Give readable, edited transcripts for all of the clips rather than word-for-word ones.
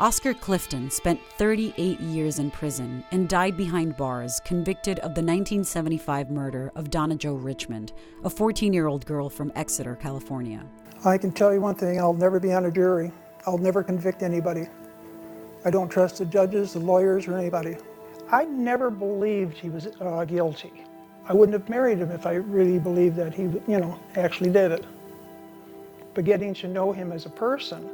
Oscar Clifton spent 38 years in prison and died behind bars, convicted of the 1975 murder of Donna Jo Richmond, a 14-year-old girl from Exeter, California. I can tell you one thing, I'll never be on a jury. I'll never convict anybody. I don't trust the judges, the lawyers, or anybody. I never believed he was guilty. I wouldn't have married him if I really believed that he, actually did it. But getting to know him as a person,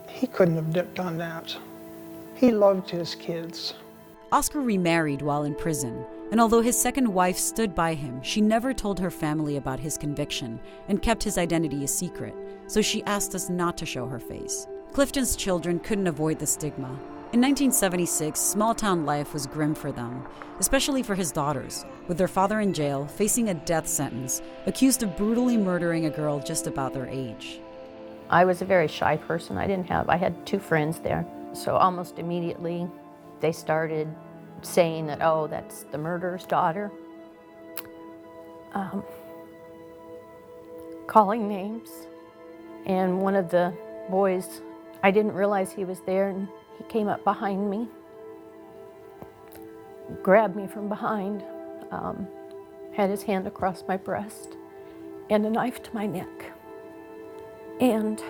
he couldn't have done that. He loved his kids. Oscar remarried while in prison, and although his second wife stood by him, she never told her family about his conviction and kept his identity a secret, so she asked us not to show her face. Clifton's children couldn't avoid the stigma. In 1976, small-town life was grim for them, especially for his daughters, with their father in jail, facing a death sentence, accused of brutally murdering a girl just about their age. I was a very shy person. I had 2 friends there. So almost immediately they started saying that, oh, that's the murderer's daughter. Calling names. And one of the boys, I didn't realize he was there, and he came up behind me, grabbed me from behind, had his hand across my breast, and a knife to my neck. And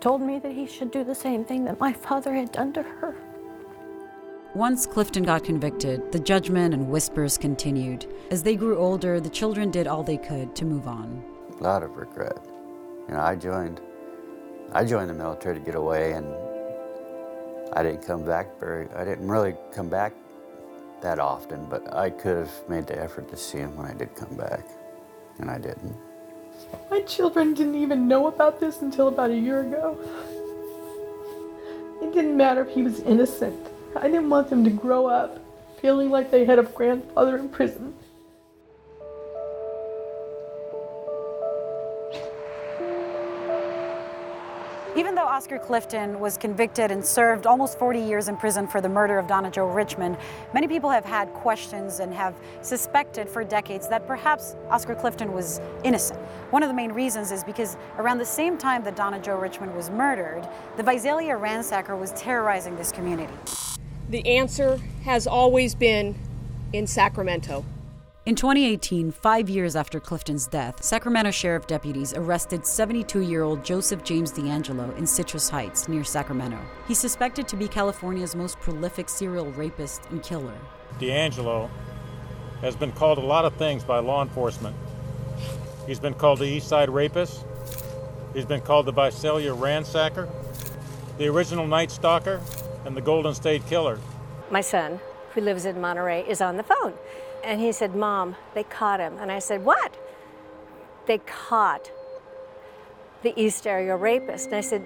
told me that he should do the same thing that my father had done to her. Once Clifton got convicted, the judgment and whispers continued. As they grew older, the children did all they could to move on. A lot of regret. I joined the military to get away, and I didn't really come back that often, but I could have made the effort to see him when I did come back, and I didn't. My children didn't even know about this until about a year ago. It didn't matter if he was innocent. I didn't want them to grow up feeling like they had a grandfather in prison. Even though Oscar Clifton was convicted and served almost 40 years in prison for the murder of Donna Jo Richmond, many people have had questions and have suspected for decades that perhaps Oscar Clifton was innocent. One of the main reasons is because around the same time that Donna Jo Richmond was murdered, the Visalia ransacker was terrorizing this community. The answer has always been in Sacramento. In 2018, 5 years after Clifton's death, Sacramento Sheriff deputies arrested 72-year-old Joseph James DeAngelo in Citrus Heights, near Sacramento. He's suspected to be California's most prolific serial rapist and killer. DeAngelo has been called a lot of things by law enforcement. He's been called the East Side Rapist. He's been called the Visalia Ransacker, the original Night Stalker, and the Golden State Killer. My son, who lives in Monterey, is on the phone. And he said, Mom, they caught him. And I said, what? They caught the East Area Rapist. And I said,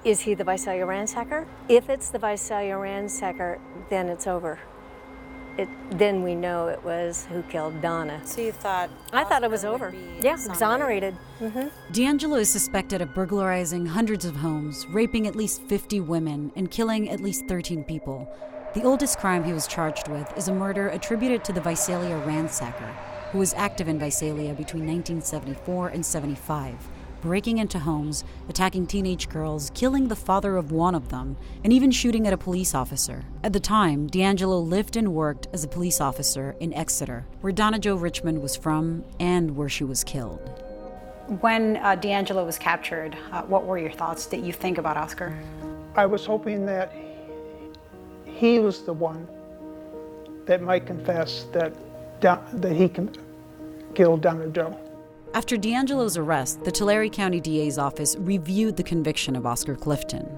is he the Visalia Ransacker? If it's the Visalia Ransacker, then it's over. Then we know it was who killed Donna. So you thought... I thought it was over. Yeah, exonerated. DeAngelo is suspected of burglarizing hundreds of homes, raping at least 50 women, and killing at least 13 people. The oldest crime he was charged with is a murder attributed to the Visalia Ransacker, who was active in Visalia between 1974 and 75, breaking into homes, attacking teenage girls, killing the father of one of them, and even shooting at a police officer. At the time, DeAngelo lived and worked as a police officer in Exeter, where Donna Jo Richmond was from and where she was killed. When DeAngelo was captured, what were your thoughts? Did you think about Oscar? I was hoping that he was the one that might confess that he killed Donna Jo. After DeAngelo's arrest, the Tulare County DA's office reviewed the conviction of Oscar Clifton.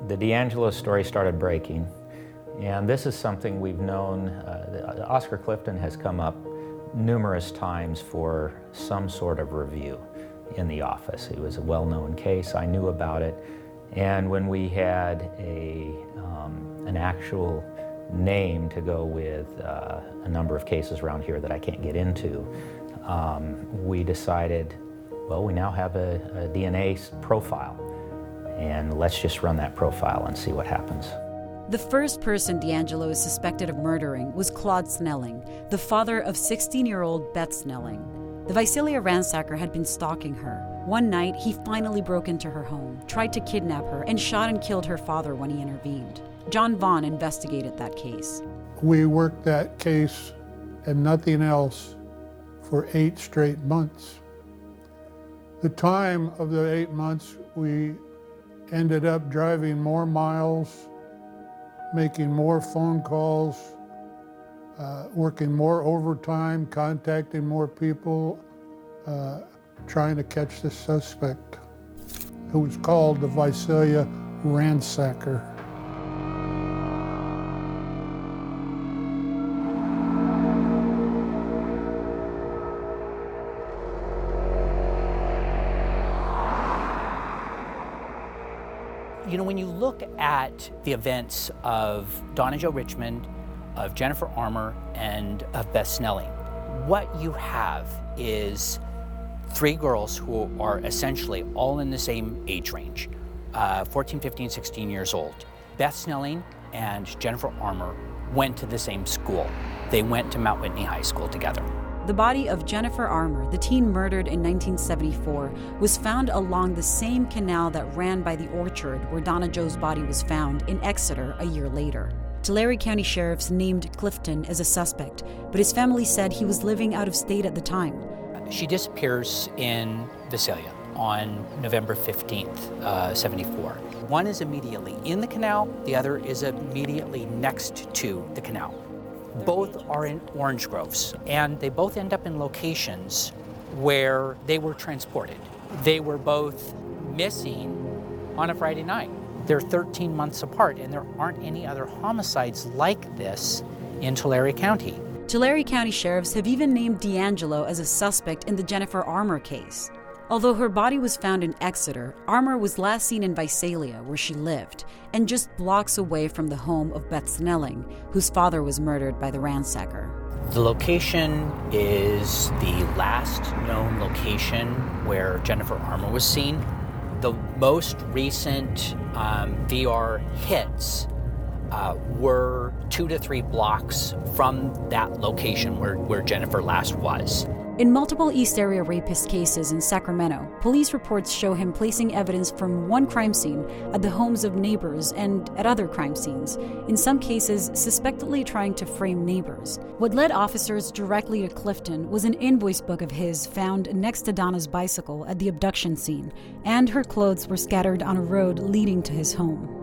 The DeAngelo story started breaking, and this is something we've known. Oscar Clifton has come up numerous times for some sort of review in the office. It was a well-known case. I knew about it, and when we had an actual name to go with a number of cases around here that I can't get into, we decided, well, we now have a DNA profile, and let's just run that profile and see what happens. The first person DeAngelo is suspected of murdering was Claude Snelling, the father of 16-year-old Beth Snelling. The Visalia ransacker had been stalking her. One night, he finally broke into her home, tried to kidnap her, and shot and killed her father when he intervened. John Vaughn investigated that case. We worked that case and nothing else for 8 straight months. The time of the 8 months, we ended up driving more miles, making more phone calls, working more overtime, contacting more people, trying to catch this suspect, who was called the Visalia Ransacker. You know, when you look at the events of Donna Jo Richmond, of Jennifer Armour, and of Beth Snelling, what you have is 3 girls who are essentially all in the same age range, 14, 15, 16 years old. Beth Snelling and Jennifer Armour went to the same school. They went to Mount Whitney High School together. The body of Jennifer Armour, the teen murdered in 1974, was found along the same canal that ran by the orchard where Donna Jo's body was found in Exeter a year later. Tulare County sheriffs named Clifton as a suspect, but his family said he was living out of state at the time. She disappears in Visalia on November 15th, 74. One is immediately in the canal, the other is immediately next to the canal. Both are in orange groves, and they both end up in locations where they were transported. They were both missing on a Friday night. They're 13 months apart, and there aren't any other homicides like this in Tulare County. Tulare County sheriffs have even named D'Angelo as a suspect in the Jennifer Armour case. Although her body was found in Exeter, Armour was last seen in Visalia, where she lived, and just blocks away from the home of Beth Snelling, whose father was murdered by the ransacker. The location is the last known location where Jennifer Armour was seen. The most recent VR hits were 2 to 3 blocks from that location where Jennifer last was. In multiple East Area rapist cases in Sacramento, police reports show him placing evidence from one crime scene at the homes of neighbors and at other crime scenes, in some cases suspectedly trying to frame neighbors. What led officers directly to Clifton was an invoice book of his found next to Donna's bicycle at the abduction scene, and her clothes were scattered on a road leading to his home.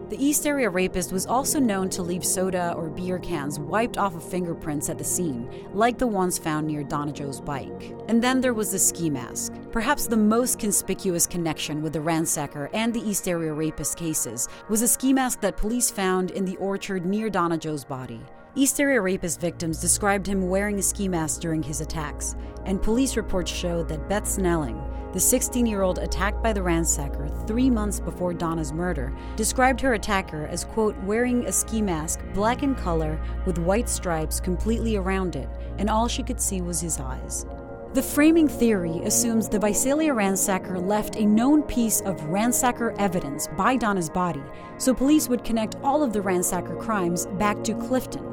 The East Area rapist was also known to leave soda or beer cans wiped off of fingerprints at the scene, like the ones found near Donna Jo's bike. And then there was the ski mask. Perhaps the most conspicuous connection with the ransacker and the East Area rapist cases was a ski mask that police found in the orchard near Donna Jo's body. East Area rapist victims described him wearing a ski mask during his attacks, and police reports showed that Beth Snelling, the 16-year-old attacked by the ransacker 3 months before Donna's murder, described her attacker as, quote, wearing a ski mask, black in color, with white stripes completely around it, and all she could see was his eyes. The framing theory assumes the Visalia ransacker left a known piece of ransacker evidence by Donna's body, so police would connect all of the ransacker crimes back to Clifton.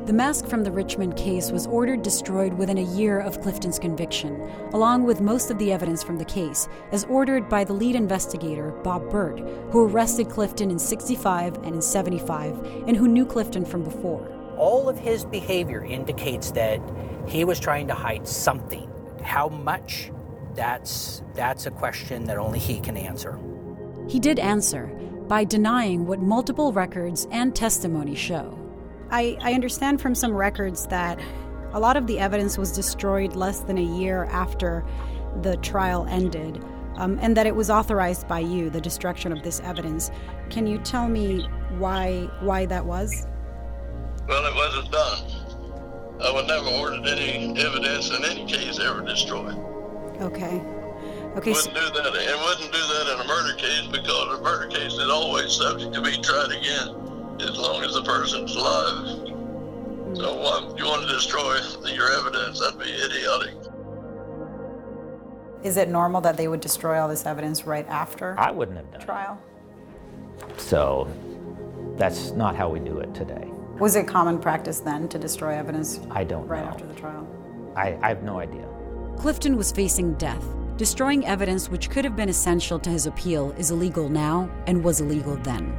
The mask from the Richmond case was ordered destroyed within a year of Clifton's conviction, along with most of the evidence from the case, as ordered by the lead investigator, Bob Burt, who arrested Clifton in 65 and in 75, and who knew Clifton from before. All of his behavior indicates that he was trying to hide something. How much? That's a question that only he can answer. He did answer by denying what multiple records and testimony show. I understand from some records that a lot of the evidence was destroyed less than a year after the trial ended, and that it was authorized by you, the destruction of this evidence. Can you tell me why that was? Well, it wasn't done. I would never ordered any evidence in any case ever destroyed. Okay. Wouldn't do that, and wouldn't do that in a murder case, because a murder case is always subject to be tried again, as long as the person's alive. So if you want to destroy your evidence, that'd be idiotic. Is it normal that they would destroy all this evidence right after I wouldn't have done trial? it. So that's not how we do it today. Was it common practice then to destroy evidence I don't right know. after the trial? I have no idea. Clifton was facing death. Destroying evidence which could have been essential to his appeal is illegal now and was illegal then.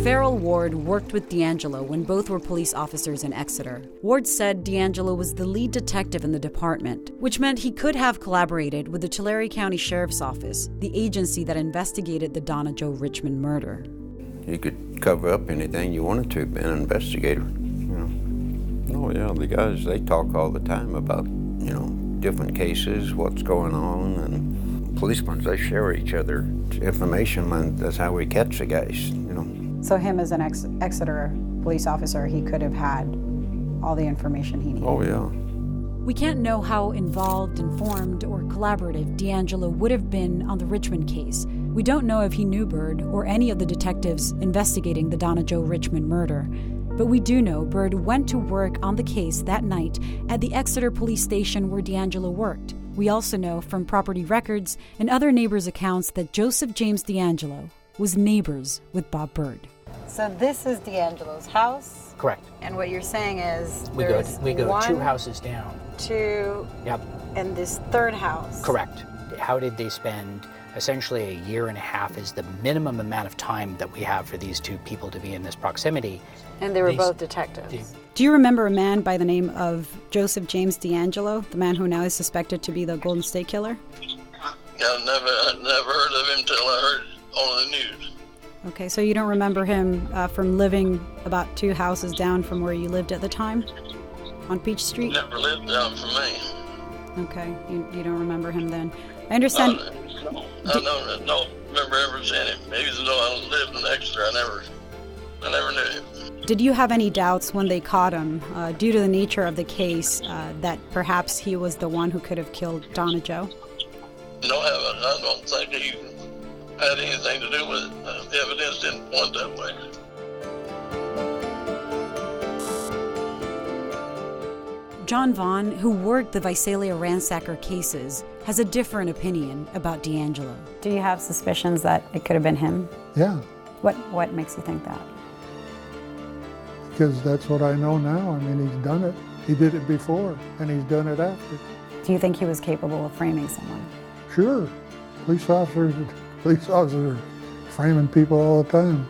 Farrell Ward worked with DeAngelo when both were police officers in Exeter. Ward said DeAngelo was the lead detective in the department, which meant he could have collaborated with the Tulare County Sheriff's Office, the agency that investigated the Donna Jo Richmond murder. You could cover up anything you wanted to, being an investigator, Oh yeah, the guys, they talk all the time about, different cases, what's going on, and policemen, they share each other information, and that's how we catch the guys, So him as an Exeter police officer, he could have had all the information he needed. Oh, yeah. We can't know how involved, informed, or collaborative DeAngelo would have been on the Richmond case. We don't know if he knew Bird or any of the detectives investigating the Donna Jo Richmond murder. But we do know Bird went to work on the case that night at the Exeter police station where DeAngelo worked. We also know from property records and other neighbors' accounts that Joseph James DeAngelo was neighbors with Bob Bird. So this is DeAngelo's house? Correct. And what you're saying is We go one, 2 houses down. 2, Yep. and this third house. Correct. How did they spend essentially a year and a half is the minimum amount of time that we have for these 2 people to be in this proximity. And they were both detectives. Do you remember a man by the name of Joseph James DeAngelo, the man who now is suspected to be the Golden State Killer? I've never heard of him till I heard on the news. Okay, so you don't remember him from living about 2 houses down from where you lived at the time on Peach Street? Never lived down from me. Okay, you don't remember him then. I understand. I don't remember ever seeing him. Even though I lived in Exeter, I never knew him. Did you have any doubts when they caught him, due to the nature of the case, that perhaps he was the one who could have killed Donna Jo? No, I don't think he had anything to do with it. The evidence didn't point that way. John Vaughn, who worked the Visalia ransacker cases, has a different opinion about DeAngelo. Do you have suspicions that it could have been him? Yeah, What makes you think that? because that's what I know now. I mean, he's done it. He did it before, and he's done it after. Do you think he was capable of framing someone? Sure, police officers are framing people all the time.